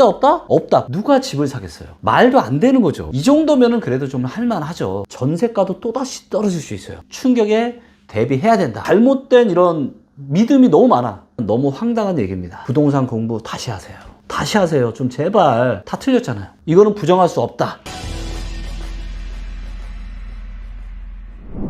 있다 없다? 없다. 누가 집을 사겠어요? 말도 안 되는 거죠. 이 정도면은 그래도 좀 할만하죠. 전세가도 또다시 떨어질 수 있어요. 충격에 대비해야 된다. 잘못된 이런 믿음이 너무 많아. 너무 황당한 얘기입니다. 부동산 공부 다시 하세요. 다시 하세요. 좀 제발. 다 틀렸잖아요. 이거는 부정할 수 없다.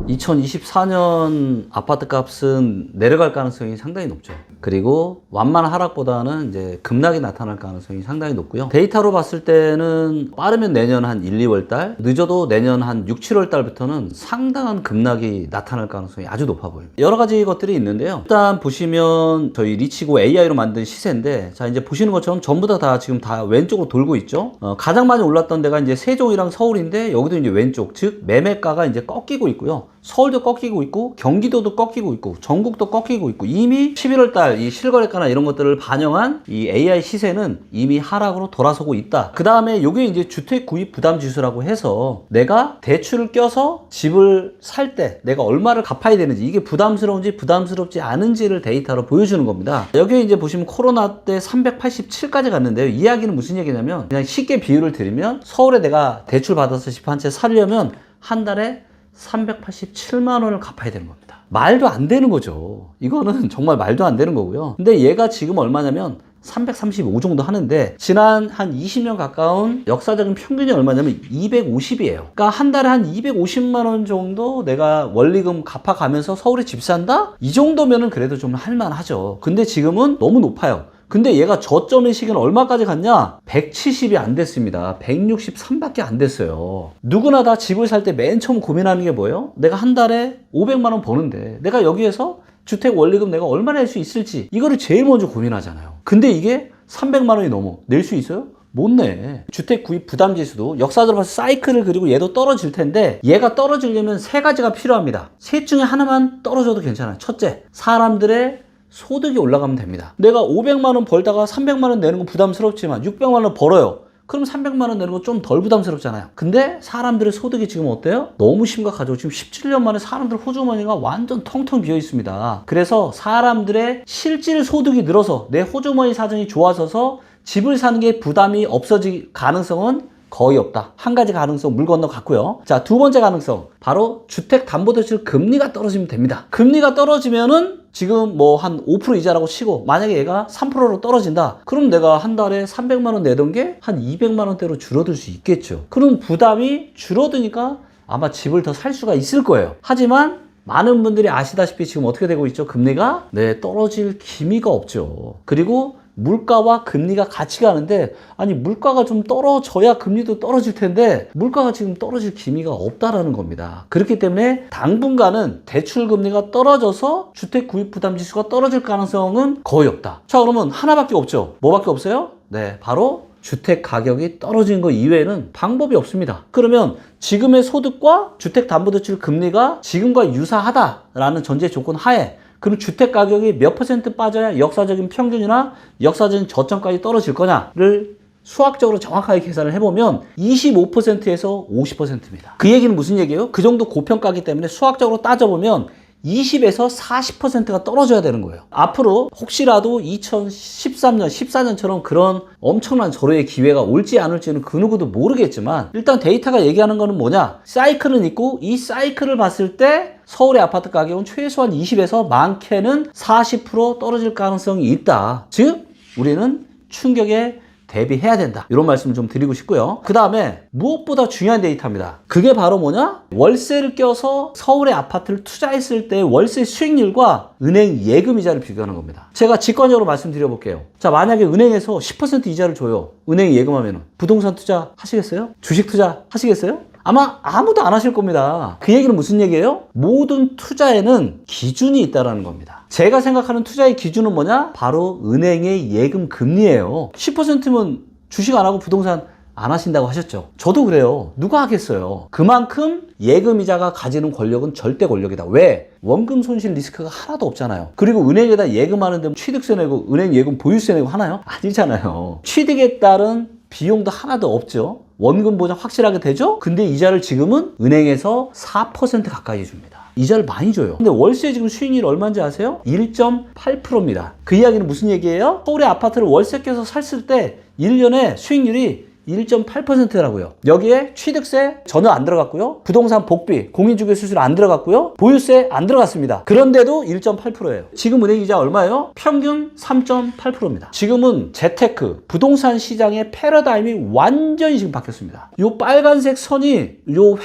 2024년 아파트 값은 내려갈 가능성이 상당히 높죠. 그리고 완만한 하락보다는 이제 급락이 나타날 가능성이 상당히 높고요. 데이터로 봤을 때는 빠르면 내년 한 1, 2월 달, 늦어도 내년 한 6, 7월 달부터는 상당한 급락이 나타날 가능성이 아주 높아 보입니다. 여러 가지 것들이 있는데요. 일단 보시면 저희 리치고 AI로 만든 시세인데, 자 이제 보시는 것처럼 전부 다 지금 다 왼쪽으로 돌고 있죠. 가장 많이 올랐던 데가 이제 세종이랑 서울인데, 여기도 이제 왼쪽, 즉 매매가가 이제 꺾이고 있고요. 서울도 꺾이고 있고 경기도도 꺾이고 있고 전국도 꺾이고 있고, 이미 11월 달 이 실거래가나 이런 것들을 반영한 이 AI 시세는 이미 하락으로 돌아서고 있다. 그 다음에 요게 이제 주택 구입 부담 지수라고 해서 내가 대출을 껴서 집을 살 때 내가 얼마를 갚아야 되는지, 이게 부담스러운지 부담스럽지 않은지를 데이터로 보여주는 겁니다. 여기에 이제 보시면 코로나 때 387까지 갔는데요. 이 이야기는 무슨 얘기냐면, 그냥 쉽게 비유를 드리면 서울에 내가 대출 받아서 집 한 채 사려면 한 달에 387만 원을 갚아야 되는 겁니다. 말도 안 되는 거죠. 이거는 정말 말도 안 되는 거고요. 근데 얘가 지금 얼마냐면 335 정도 하는데, 지난 한 20년 가까운 역사적인 평균이 얼마냐면 250이에요. 그러니까 한 달에 한 250만 원 정도 내가 원리금 갚아가면서 서울에 집 산다? 이 정도면은 그래도 좀 할만하죠. 근데 지금은 너무 높아요. 근데 얘가 저점의 시기는 얼마까지 갔냐? 170이 안 됐습니다. 163밖에 안 됐어요. 누구나 다 집을 살 때 맨 처음 고민하는 게 뭐예요? 내가 한 달에 500만 원 버는데 내가 여기에서 주택 원리금 내가 얼마나 낼 수 있을지, 이거를 제일 먼저 고민하잖아요. 근데 이게 300만 원이 넘어. 낼 수 있어요? 못 내. 주택 구입 부담 지수도 역사적으로 봐서 사이클을 그리고 얘도 떨어질 텐데, 얘가 떨어지려면 세 가지가 필요합니다. 셋 중에 하나만 떨어져도 괜찮아요. 첫째, 사람들의 소득이 올라가면 됩니다. 내가 500만 원 벌다가 300만 원 내는 건 부담스럽지만 600만 원 벌어요. 그럼 300만 원 내는 건 좀 덜 부담스럽잖아요. 근데 사람들의 소득이 지금 어때요? 너무 심각하죠. 지금 17년 만에 사람들 호주머니가 완전 텅텅 비어 있습니다. 그래서 사람들의 실질 소득이 늘어서 내 호주머니 사정이 좋아져서 집을 사는 게 부담이 없어질 가능성은 거의 없다. 한 가지 가능성 물 건너 갔고요. 자, 두 번째 가능성, 바로 주택담보대출 금리가 떨어지면 됩니다. 금리가 떨어지면은 지금 뭐 한 5% 이자라고 치고, 만약에 얘가 3%로 떨어진다, 그럼 내가 한 달에 300만 원 내던 게 한 200만 원대로 줄어들 수 있겠죠. 그럼 부담이 줄어드니까 아마 집을 더 살 수가 있을 거예요. 하지만 많은 분들이 아시다시피 지금 어떻게 되고 있죠? 금리가 떨어질 기미가 없죠. 그리고 물가와 금리가 같이 가는데, 아니 물가가 좀 떨어져야 금리도 떨어질 텐데 물가가 지금 떨어질 기미가 없다라는 겁니다. 그렇기 때문에 당분간은 대출 금리가 떨어져서 주택 구입 부담 지수가 떨어질 가능성은 거의 없다. 자, 그러면 하나밖에 없죠. 뭐밖에 없어요? 바로 주택 가격이 떨어지는 것 이외에는 방법이 없습니다. 그러면 지금의 소득과 주택담보대출 금리가 지금과 유사하다라는 전제 조건 하에, 그럼 주택 가격이 몇 퍼센트 빠져야 역사적인 평균이나 역사적인 저점까지 떨어질 거냐를 수학적으로 정확하게 계산을 해보면 25%에서 50%입니다. 그 얘기는 무슨 얘기예요? 그 정도 고평가이기 때문에 수학적으로 따져보면 20에서 40%가 떨어져야 되는 거예요. 앞으로 혹시라도 2013년, 14년처럼 그런 엄청난 절호의 기회가 올지 안 올지는 그 누구도 모르겠지만, 일단 데이터가 얘기하는 거는 뭐냐? 사이클은 있고, 이 사이클을 봤을 때 서울의 아파트 가격은 최소한 20에서 많게는 40% 떨어질 가능성이 있다. 즉, 우리는 충격에 대비해야 된다. 이런 말씀을 좀 드리고 싶고요. 그 다음에 무엇보다 중요한 데이터입니다. 그게 바로 뭐냐? 월세를 껴서 서울의 아파트를 투자했을 때 월세 수익률과 은행 예금이자를 비교하는 겁니다. 제가 직관적으로 말씀드려볼게요. 자, 만약에 은행에서 10% 이자를 줘요. 은행 예금하면 부동산 투자 하시겠어요? 주식 투자 하시겠어요? 아마 아무도 안 하실 겁니다. 그 얘기는 무슨 얘기예요? 모든 투자에는 기준이 있다는 겁니다. 제가 생각하는 투자의 기준은 뭐냐? 바로 은행의 예금 금리예요. 10%면 주식 안 하고 부동산 안 하신다고 하셨죠? 저도 그래요. 누가 하겠어요? 그만큼 예금이자가 가지는 권력은 절대 권력이다. 왜? 원금 손실 리스크가 하나도 없잖아요. 그리고 은행에다 예금하는데 취득세 내고 은행 예금 보유세 내고 하나요? 아니잖아요. 취득에 따른 비용도 하나도 없죠. 원금 보장 확실하게 되죠? 근데 이자를 지금은 은행에서 4% 가까이 해줍니다. 이자를 많이 줘요. 근데 월세 지금 수익률이 얼마인지 아세요? 1.8%입니다. 그 이야기는 무슨 얘기예요? 서울의 아파트를 월세 껴서 샀을 때 1년에 수익률이 1.8%라고요. 여기에 취득세 전혀 안 들어갔고요. 부동산 복비, 공인중개 수수료 안 들어갔고요. 보유세 안 들어갔습니다. 그런데도 1.8%예요. 지금 은행 이자 얼마예요? 평균 3.8%입니다. 지금은 재테크, 부동산 시장의 패러다임이 완전히 지금 바뀌었습니다. 요 빨간색 선이 요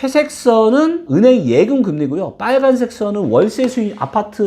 회색선은 은행 예금 금리고요. 빨간색 선은 월세 수익,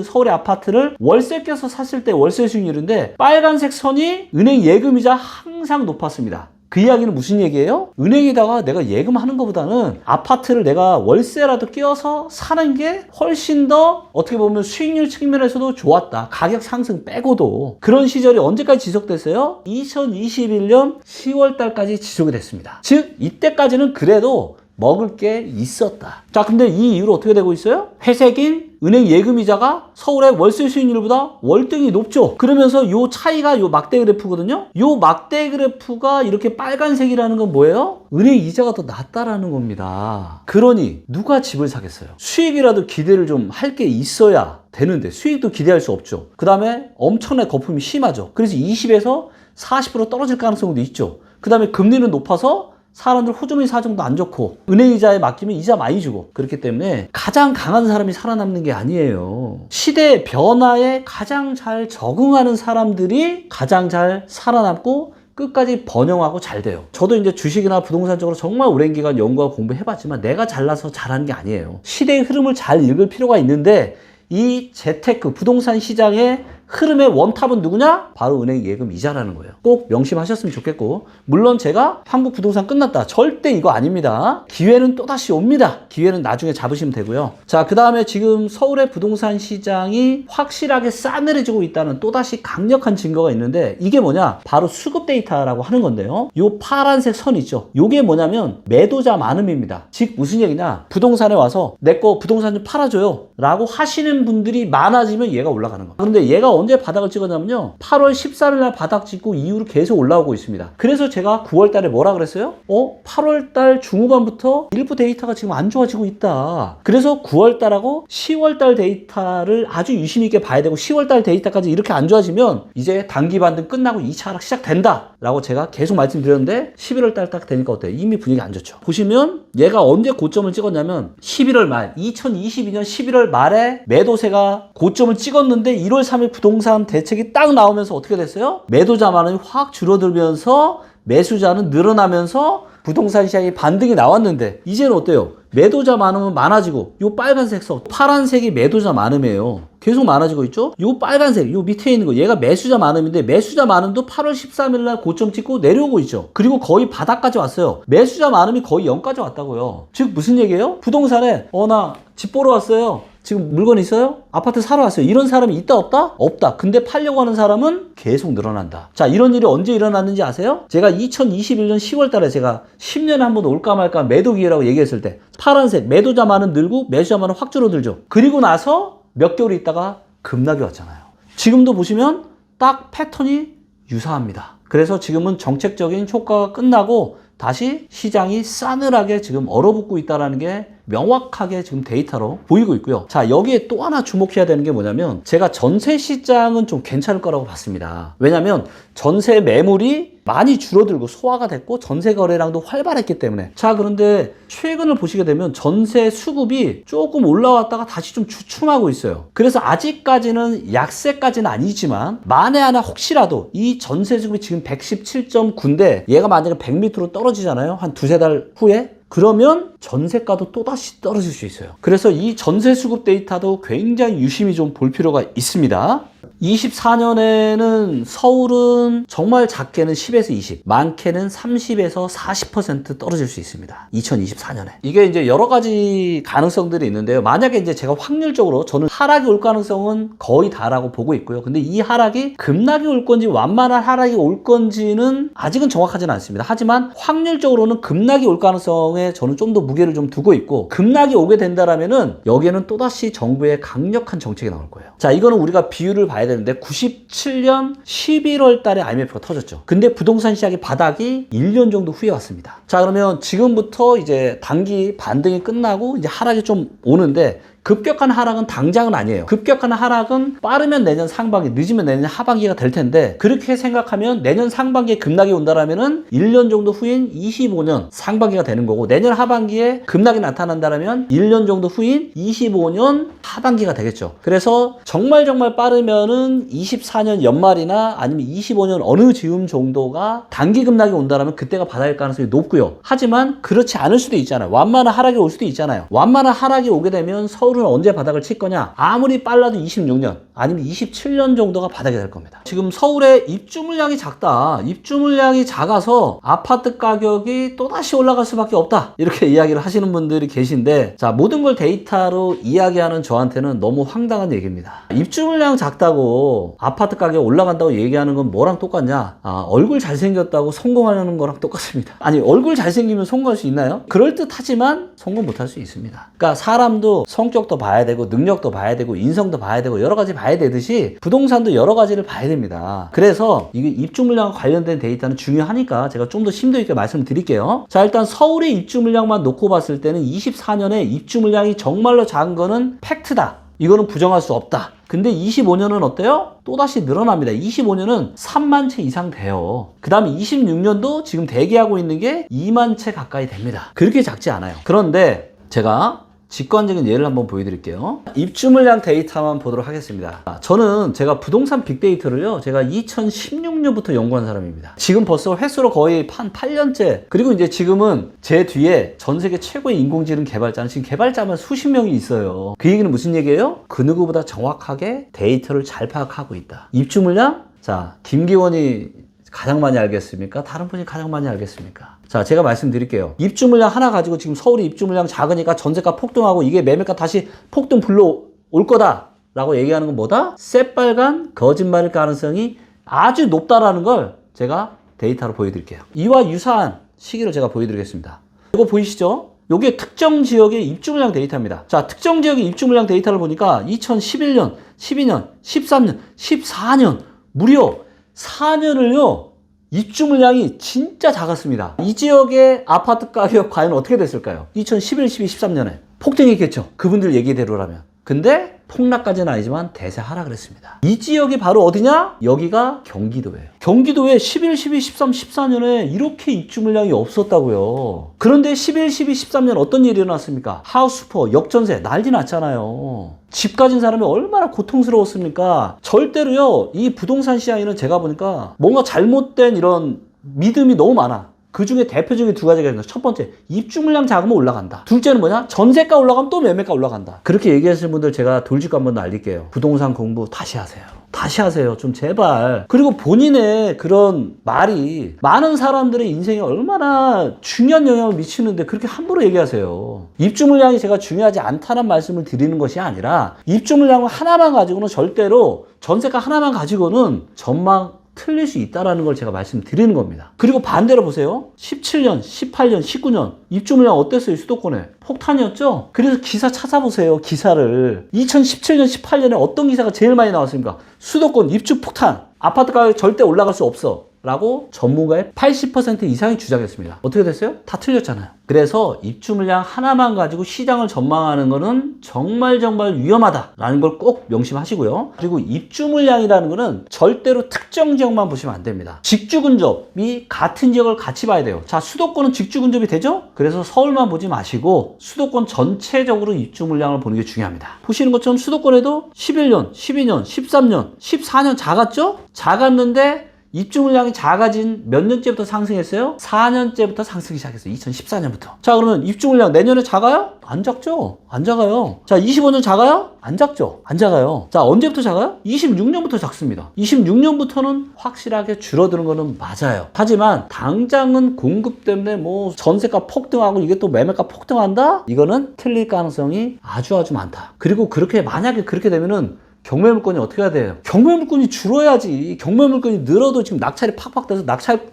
서울의 아파트를 월세 껴서 샀을 때 월세 수익률인데 빨간색 선이 은행 예금이자 항상 높았습니다. 그 이야기는 무슨 얘기예요? 은행에다가 내가 예금하는 것보다는 아파트를 내가 월세라도 끼워서 사는 게 훨씬 더 어떻게 보면 수익률 측면에서도 좋았다. 가격 상승 빼고도. 그런 시절이 언제까지 지속됐어요? 2021년 10월 달까지 지속이 됐습니다. 즉 이때까지는 그래도 먹을 게 있었다. 자, 근데 이 이후로 어떻게 되고 있어요? 회색인 은행 예금이자가 서울의 월세 수익률보다 월등히 높죠. 그러면서 요 차이가 요 막대 그래프거든요. 요 막대 그래프가 이렇게 빨간색이라는 건 뭐예요? 은행 이자가 더 낮다라는 겁니다. 그러니 누가 집을 사겠어요? 수익이라도 기대를 좀 할 게 있어야 되는데 수익도 기대할 수 없죠. 그 다음에 엄청나게 거품이 심하죠. 그래서 20에서 40% 떨어질 가능성도 있죠. 그 다음에 금리는 높아서 사람들 호주머니 사정도 안 좋고 은행 이자에 맡기면 이자 많이 주고 그렇기 때문에 가장 강한 사람이 살아남는 게 아니에요. 시대의 변화에 가장 잘 적응하는 사람들이 가장 잘 살아남고 끝까지 번영하고 잘 돼요. 저도 이제 주식이나 부동산 쪽으로 정말 오랜 기간 연구하고 공부해봤지만 내가 잘나서 잘하는 게 아니에요. 시대의 흐름을 잘 읽을 필요가 있는데 이 재테크 부동산 시장의 흐름의 원탑은 누구냐? 바로 은행 예금 이자라는 거예요. 꼭 명심하셨으면 좋겠고 물론 제가 한국 부동산 끝났다 절대 이거 아닙니다. 기회는 또다시 옵니다. 기회는 나중에 잡으시면 되고요. 자, 그 다음에 지금 서울의 부동산 시장이 확실하게 싸늘해지고 있다는 또다시 강력한 증거가 있는데 이게 뭐냐? 바로 수급 데이터라고 하는 건데요. 요 파란색 선 있죠? 요게 뭐냐면 매도자 많음입니다. 즉 무슨 얘기냐? 부동산에 와서 내 거 부동산 좀 팔아줘요 라고 하시는 분들이 많아지면 얘가 올라가는 거예요. 그런데 얘가 언제 바닥을 찍었냐면요. 8월 14일 날 바닥 찍고 이후로 계속 올라오고 있습니다. 그래서 제가 9월 달에 뭐라 그랬어요? 8월 달 중후반부터 일부 데이터가 지금 안 좋아지고 있다. 그래서 9월 달하고 10월 달 데이터를 아주 유심히 있게 봐야 되고 10월 달 데이터까지 이렇게 안 좋아지면 이제 단기 반등 끝나고 2차 하락 시작된다. 라고 제가 계속 말씀드렸는데 11월 달 딱 되니까 어때요? 이미 분위기 안 좋죠. 보시면 얘가 언제 고점을 찍었냐면 11월 말 2022년 11월 말에 매도세가 고점을 찍었는데 1월 3일 부동산 대책이 딱 나오면서 어떻게 됐어요? 매도자 많음이 확 줄어들면서 매수자는 늘어나면서 부동산 시장이 반등이 나왔는데 이제는 어때요? 매도자 많으면 많아지고 요 빨간색 선 파란색이 매도자 많음이에요. 계속 많아지고 있죠? 요 빨간색 요 밑에 있는 거 얘가 매수자 많음인데 매수자 많음도 8월 13일 날 고점 찍고 내려오고 있죠. 그리고 거의 바닥까지 왔어요. 매수자 많음이 거의 0까지 왔다고요. 즉 무슨 얘기예요? 부동산에 나 집 보러 왔어요. 지금 물건 있어요? 아파트 사러 왔어요. 이런 사람이 있다 없다? 없다. 근데 팔려고 하는 사람은 계속 늘어난다. 자, 이런 일이 언제 일어났는지 아세요? 제가 2021년 10월 달에 제가 10년에 한 번 올까 말까 매도 기회라고 얘기했을 때 파란색 매도자 많은 늘고 매수자 많은 확 줄어들죠. 그리고 나서 몇 개월 있다가 급락이 왔잖아요. 지금도 보시면 딱 패턴이 유사합니다. 그래서 지금은 정책적인 효과가 끝나고 다시 시장이 싸늘하게 지금 얼어붙고 있다는 게 명확하게 지금 데이터로 보이고 있고요. 자, 여기에 또 하나 주목해야 되는 게 뭐냐면 제가 전세 시장은 좀 괜찮을 거라고 봤습니다. 왜냐면 전세 매물이 많이 줄어들고 소화가 됐고 전세 거래량도 활발했기 때문에. 자, 그런데 최근을 보시게 되면 전세 수급이 조금 올라왔다가 다시 좀 주춤하고 있어요. 그래서 아직까지는 약세까지는 아니지만 만에 하나 혹시라도 이 전세 수급이 지금 117.9인데 얘가 만약에 100m로 떨어지잖아요. 한 두세 달 후에. 그러면 전세가도 또다시 떨어질 수 있어요. 그래서 이 전세 수급 데이터도 굉장히 유심히 좀 볼 필요가 있습니다. 24년에는 서울은 정말 작게는 10에서 20, 많게는 30에서 40% 떨어질 수 있습니다. 2024년에. 이게 이제 여러 가지 가능성들이 있는데요. 만약에 이제 제가 확률적으로 저는 하락이 올 가능성은 거의 다라고 보고 있고요. 근데 이 하락이 급락이 올 건지 완만한 하락이 올 건지는 아직은 정확하지는 않습니다. 하지만 확률적으로는 급락이 올 가능성에 저는 좀 더 무게를 좀 두고 있고 급락이 오게 된다라면은 여기에는 또다시 정부의 강력한 정책이 나올 거예요. 자, 이거는 우리가 비율을 봐야 되는 되는데 97년 11월 달에 IMF가 터졌죠. 근데 부동산 시장의 바닥이 1년 정도 후에 왔습니다. 자, 그러면 지금부터 이제 단기 반등이 끝나고 이제 하락이 좀 오는데 급격한 하락은 당장은 아니에요. 급격한 하락은 빠르면 내년 상반기, 늦으면 내년 하반기가 될 텐데 그렇게 생각하면 내년 상반기에 급락이 온다라면은 1년 정도 후인 25년 상반기가 되는 거고 내년 하반기에 급락이 나타난다라면 1년 정도 후인 25년 하반기가 되겠죠. 그래서 정말 빠르면은 24년 연말이나 아니면 25년 어느 즈음 정도가 단기 급락이 온다라면 그때가 바닥일 가능성이 높고요. 하지만 그렇지 않을 수도 있잖아요. 완만한 하락이 올 수도 있잖아요. 완만한 하락이 오게 되면 서울은 언제 바닥을 칠 거냐? 아무리 빨라도 26년 아니면 27년 정도가 바닥이 될 겁니다. 지금 서울의 입주 물량이 작다. 입주 물량이 작아서 아파트 가격이 또다시 올라갈 수밖에 없다. 이렇게 이야기를 하시는 분들이 계신데 자, 모든 걸 데이터로 이야기하는 저한테는 너무 황당한 얘기입니다. 입주 물량 작다고 아파트 가격 올라간다고 얘기하는 건 뭐랑 똑같냐? 얼굴 잘생겼다고 성공하려는 거랑 똑같습니다. 아니, 얼굴 잘생기면 성공할 수 있나요? 그럴듯하지만 성공 못할 수 있습니다. 그러니까 사람도 성격도 봐야 되고 능력도 봐야 되고 인성도 봐야 되고 여러 가지 봐야 되듯이 부동산도 여러 가지를 봐야 됩니다. 그래서 이게 입주 물량과 관련된 데이터는 중요하니까 제가 좀 더 심도 있게 말씀을 드릴게요. 자, 일단 서울의 입주 물량만 놓고 봤을 때는 24년에 입주 물량이 정말로 작은 거는 팩트다. 이거는 부정할 수 없다. 근데 25년은 어때요? 또다시 늘어납니다. 25년은 3만 채 이상 돼요. 그 다음에 26년도 지금 대기하고 있는 게 2만 채 가까이 됩니다. 그렇게 작지 않아요. 그런데 제가 직관적인 예를 한번 보여드릴게요. 입주 물량 데이터만 보도록 하겠습니다. 저는 제가 부동산 빅데이터를요, 제가 2016년부터 연구한 사람입니다. 지금 벌써 횟수로 거의 한 8년째. 그리고 이제 지금은 제 뒤에 전 세계 최고의 인공지능 개발자는 지금 개발자만 수십 명이 있어요. 그 얘기는 무슨 얘기예요? 그 누구보다 정확하게 데이터를 잘 파악하고 있다. 입주 물량? 자, 김기원이 가장 많이 알겠습니까? 다른 분이 가장 많이 알겠습니까? 자, 제가 말씀드릴게요. 입주 물량 하나 가지고 지금 서울이 입주 물량 작으니까 전세가 폭등하고 이게 매매가 다시 폭등 불러올 거다 라고 얘기하는 건 뭐다? 새빨간 거짓말일 가능성이 아주 높다라는 걸 제가 데이터로 보여드릴게요. 이와 유사한 시기를 제가 보여드리겠습니다. 이거 보이시죠? 이게 특정 지역의 입주 물량 데이터입니다. 자, 특정 지역의 입주 물량 데이터를 보니까 2011년, 12년, 13년, 14년 무려 4년을요 입주 물량이 진짜 작았습니다. 이 지역의 아파트 가격 과연 어떻게 됐을까요? 2011, 12, 13년에 폭등했겠죠. 그분들 얘기대로라면. 근데 폭락까지는 아니지만 대세 하락을 했습니다. 이 지역이 바로 어디냐? 여기가 경기도예요. 경기도에 11, 12, 13, 14년에 이렇게 입주 물량이 없었다고요. 그런데 11, 12, 13년 어떤 일이 일어났습니까? 하우스포, 역전세 난리 났잖아요. 집 가진 사람이 얼마나 고통스러웠습니까? 절대로요, 이 부동산 시장에는 제가 보니까 뭔가 잘못된 이런 믿음이 너무 많아. 그 중에 대표적인 두 가지가 있는데 첫 번째, 입주 물량 작으면 올라간다. 둘째는 뭐냐? 전세가 올라가면 또 매매가 올라간다. 그렇게 얘기하시는 분들 제가 돌직구 한번 알릴게요. 부동산 공부 다시 하세요. 다시 하세요. 좀 제발. 그리고 본인의 그런 말이 많은 사람들의 인생에 얼마나 중요한 영향을 미치는데 그렇게 함부로 얘기하세요. 입주 물량이 제가 중요하지 않다는 말씀을 드리는 것이 아니라 입주 물량 하나만 가지고는 절대로 전세가 하나만 가지고는 전망 틀릴 수 있다는 걸 제가 말씀드리는 겁니다. 그리고 반대로 보세요. 17년, 18년, 19년 입주 물량 어땠어요? 수도권에 폭탄이었죠? 그래서 기사 찾아보세요. 기사를 2017년, 18년에 어떤 기사가 제일 많이 나왔습니까? 수도권 입주 폭탄, 아파트 가격 절대 올라갈 수 없어 라고 전문가의 80% 이상이 주장했습니다. 어떻게 됐어요? 다 틀렸잖아요. 그래서 입주 물량 하나만 가지고 시장을 전망하는 거는 정말 위험하다라는 걸 꼭 명심하시고요. 그리고 입주 물량이라는 거는 절대로 특정 지역만 보시면 안 됩니다. 직주 근접이 같은 지역을 같이 봐야 돼요. 자, 수도권은 직주 근접이 되죠? 그래서 서울만 보지 마시고 수도권 전체적으로 입주 물량을 보는 게 중요합니다. 보시는 것처럼 수도권에도 11년, 12년, 13년, 14년 작았죠? 작았는데 입주 물량이 작아진 몇 년째부터 상승했어요? 4년째부터 상승이 시작했어요. 2014년부터. 자, 그러면 입주 물량 내년에 작아요? 안 작죠? 안 작아요. 자, 25년 작아요? 안 작죠? 안 작아요. 자, 언제부터 작아요? 26년부터 작습니다. 26년부터는 확실하게 줄어드는 거는 맞아요. 하지만 당장은 공급 때문에 뭐 전세가 폭등하고 이게 또 매매가 폭등한다? 이거는 틀릴 가능성이 아주 많다. 그리고 만약에 그렇게 되면은 경매물건이 어떻게 해야 돼요? 경매물건이 줄어야지. 경매물건이 늘어도 지금 낙찰이 팍팍 돼서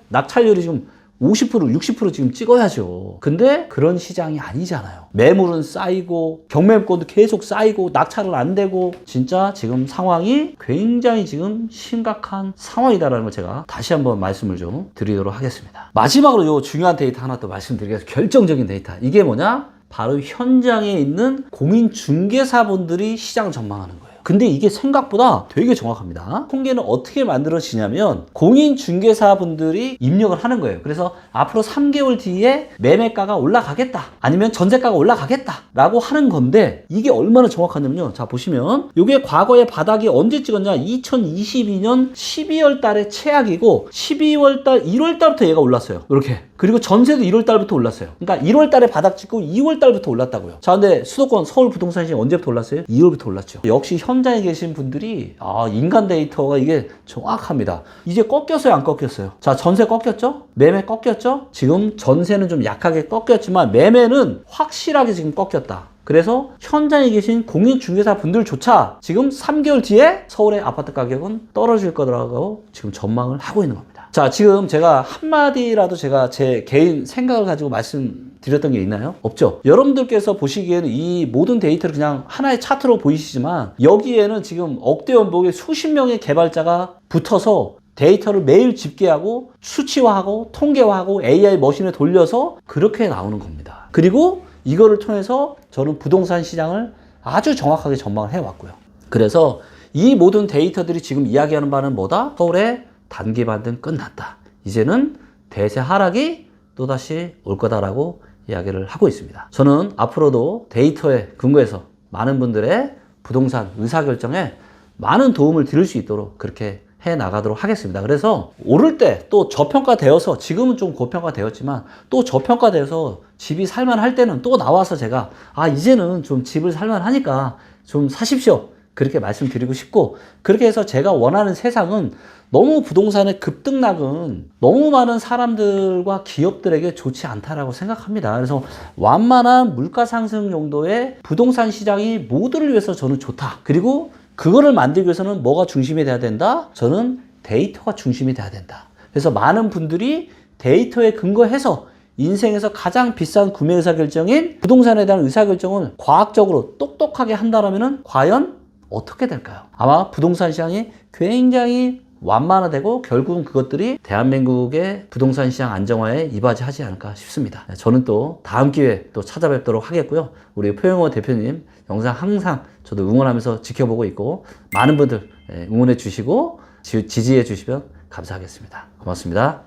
낙찰률이 지금 50%, 60% 지금 찍어야죠. 근데 그런 시장이 아니잖아요. 매물은 쌓이고 경매권도 계속 쌓이고 낙찰을 안 되고 진짜 지금 상황이 굉장히 지금 심각한 상황이다라는 걸 제가 다시 한번 말씀을 좀 드리도록 하겠습니다. 마지막으로 요 중요한 데이터 하나 또 말씀드리겠습니다. 결정적인 데이터. 이게 뭐냐? 바로 현장에 있는 공인중개사분들이 시장 전망하는 거예요. 근데 이게 생각보다 되게 정확합니다. 통계는 어떻게 만들어지냐면 공인중개사분들이 입력을 하는 거예요. 그래서 앞으로 3개월 뒤에 매매가가 올라가겠다, 아니면 전세가가 올라가겠다 라고 하는 건데, 이게 얼마나 정확하냐면요, 자 보시면 이게 과거에 바닥이 언제 찍었냐, 2022년 12월 달에 최악이고 12월 달 1월 달부터 얘가 올랐어요. 이렇게. 그리고 전세도 1월 달부터 올랐어요. 그러니까 1월 달에 바닥 찍고 2월 달부터 올랐다고요. 자, 근데 수도권 서울 부동산 시장 언제부터 올랐어요? 2월부터 올랐죠. 역시 현장에 계신 분들이 인간 데이터가 이게 정확합니다. 이제 꺾였어요, 안 꺾였어요? 자, 전세 꺾였죠? 매매 꺾였죠? 지금 전세는 좀 약하게 꺾였지만 매매는 확실하게 지금 꺾였다. 그래서 현장에 계신 공인중개사 분들조차 지금 3개월 뒤에 서울의 아파트 가격은 떨어질 거라고 지금 전망을 하고 있는 겁니다. 자, 지금 제가 한마디라도 제가 제 개인 생각을 가지고 말씀드렸던 게 있나요? 없죠. 여러분들께서 보시기에는 이 모든 데이터를 그냥 하나의 차트로 보이시지만 여기에는 지금 억대 연봉의 수십 명의 개발자가 붙어서 데이터를 매일 집계하고 수치화하고 통계화하고 AI 머신에 돌려서 그렇게 나오는 겁니다. 그리고 이거를 통해서 저는 부동산 시장을 아주 정확하게 전망을 해왔고요. 그래서 이 모든 데이터들이 지금 이야기하는 바는 뭐다? 서울의 단기 반등 끝났다. 이제는 대세 하락이 또다시 올 거다라고 이야기를 하고 있습니다. 저는 앞으로도 데이터에 근거해서 많은 분들의 부동산 의사결정에 많은 도움을 드릴 수 있도록 그렇게 해 나가도록 하겠습니다. 그래서 오를 때 또 저평가되어서, 지금은 좀 고평가되었지만 또 저평가되어서 집이 살만할 때는 또 나와서 제가 이제는 좀 집을 살만하니까 좀 사십시오, 그렇게 말씀드리고 싶고, 그렇게 해서 제가 원하는 세상은 너무 부동산의 급등락은 너무 많은 사람들과 기업들에게 좋지 않다라고 생각합니다. 그래서 완만한 물가 상승 정도의 부동산 시장이 모두를 위해서 저는 좋다. 그리고 그거를 만들기 위해서는 뭐가 중심이 돼야 된다? 저는 데이터가 중심이 돼야 된다. 그래서 많은 분들이 데이터에 근거해서 인생에서 가장 비싼 구매 의사결정인 부동산에 대한 의사결정을 과학적으로 똑똑하게 한다면 과연 어떻게 될까요? 아마 부동산 시장이 굉장히 완만화되고 결국은 그것들이 대한민국의 부동산 시장 안정화에 이바지하지 않을까 싶습니다. 저는 또 다음 기회에 또 찾아뵙도록 하겠고요. 우리 표영호 대표님 영상 항상 저도 응원하면서 지켜보고 있고, 많은 분들 응원해 주시고 지지해 주시면 감사하겠습니다. 고맙습니다.